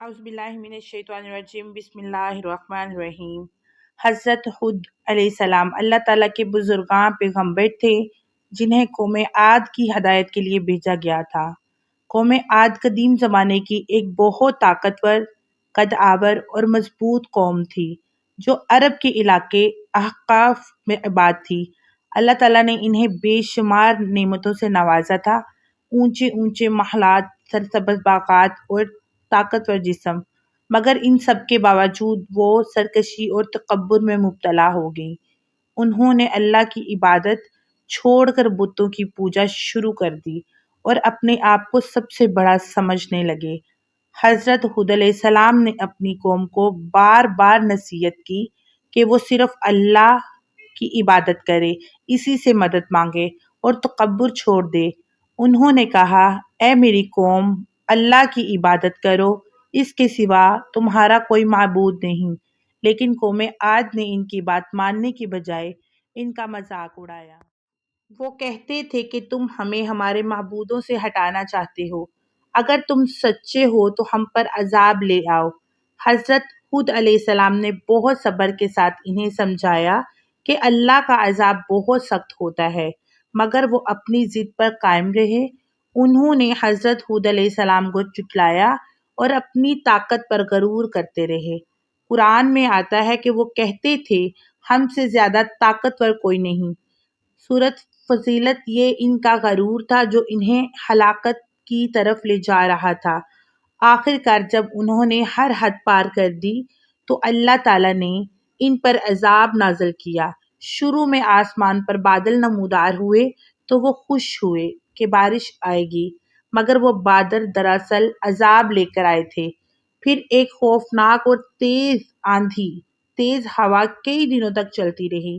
اعوذ باللہ من الشیطان الرجیم بسم اللہ الرحمن الرحیم۔ حضرت ہود علیہ السلام اللہ تعالیٰ کے بزرگاں پیغمبر تھے جنہیں قوم عاد کی ہدایت کے لیے بھیجا گیا تھا۔ قوم عاد قدیم زمانے کی ایک بہت طاقتور، قد آور اور مضبوط قوم تھی جو عرب کے علاقے احقاف میں آباد تھی۔ اللہ تعالیٰ نے انہیں بے شمار نعمتوں سے نوازا تھا، اونچے اونچے محلات، سرسبز باغات اور طاقتور جسم، مگر ان سب کے باوجود وہ سرکشی اور تکبر میں مبتلا ہو گئی۔ انہوں نے اللہ کی عبادت چھوڑ کر بتوں کی پوجا شروع کر دی اور اپنے آپ کو سب سے بڑا سمجھنے لگے۔ حضرت ہود علیہ السلام نے اپنی قوم کو بار بار نصیحت کی کہ وہ صرف اللہ کی عبادت کرے، اسی سے مدد مانگے اور تکبر چھوڑ دے۔ انہوں نے کہا، اے میری قوم، اللہ کی عبادت کرو، اس کے سوا تمہارا کوئی معبود نہیں۔ لیکن قوم عاد نے ان کی بات ماننے کی بجائے ان کا مذاق اڑایا۔ وہ کہتے تھے کہ تم ہمیں ہمارے معبودوں سے ہٹانا چاہتے ہو، اگر تم سچے ہو تو ہم پر عذاب لے آؤ۔ حضرت ہود علیہ السلام نے بہت صبر کے ساتھ انہیں سمجھایا کہ اللہ کا عذاب بہت سخت ہوتا ہے، مگر وہ اپنی ضد پر قائم رہے۔ انہوں نے حضرت ہود علیہ السلام کو جھٹلایا اور اپنی طاقت پر غرور کرتے رہے۔ قرآن میں آتا ہے کہ وہ کہتے تھے، ہم سے زیادہ طاقتور کوئی نہیں۔ سورۃ فصیلت یہ ان کا غرور تھا جو انہیں ہلاکت کی طرف لے جا رہا تھا۔ آخر کار جب انہوں نے ہر حد پار کر دی تو اللہ تعالیٰ نے ان پر عذاب نازل کیا۔ شروع میں آسمان پر بادل نمودار ہوئے تو وہ خوش ہوئے کہ بارش آئے گی، مگر وہ بادل دراصل عذاب لے کر آئے تھے۔ پھر ایک خوفناک اور تیز ہوا کئی دنوں تک چلتی رہی۔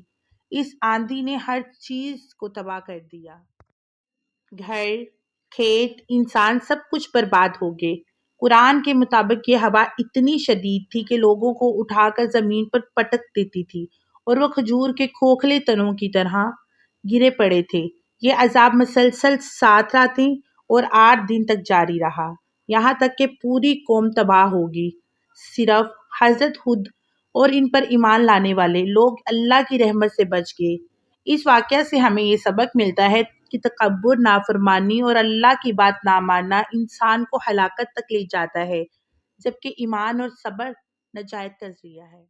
اس آندھی نے ہر چیز کو تباہ کر دیا۔ گھر، کھیت، انسان، سب کچھ برباد ہو گئے۔ قرآن کے مطابق یہ ہوا اتنی شدید تھی کہ لوگوں کو اٹھا کر زمین پر پٹک دیتی تھی اور وہ کھجور کے کھوکھلے تنوں کی طرح گرے پڑے تھے۔ یہ عذاب مسلسل 7 راتیں اور 8 دن تک جاری رہا، یہاں تک کہ پوری قوم تباہ ہوگی۔ صرف حضرت ہود اور ان پر ایمان لانے والے لوگ اللہ کی رحمت سے بچ گئے۔ اس واقعہ سے ہمیں یہ سبق ملتا ہے کہ تکبر، نافرمانی اور اللہ کی بات نہ ماننا انسان کو ہلاکت تک لے جاتا ہے، جبکہ ایمان اور صبر نجات کا ذریعہ ہے۔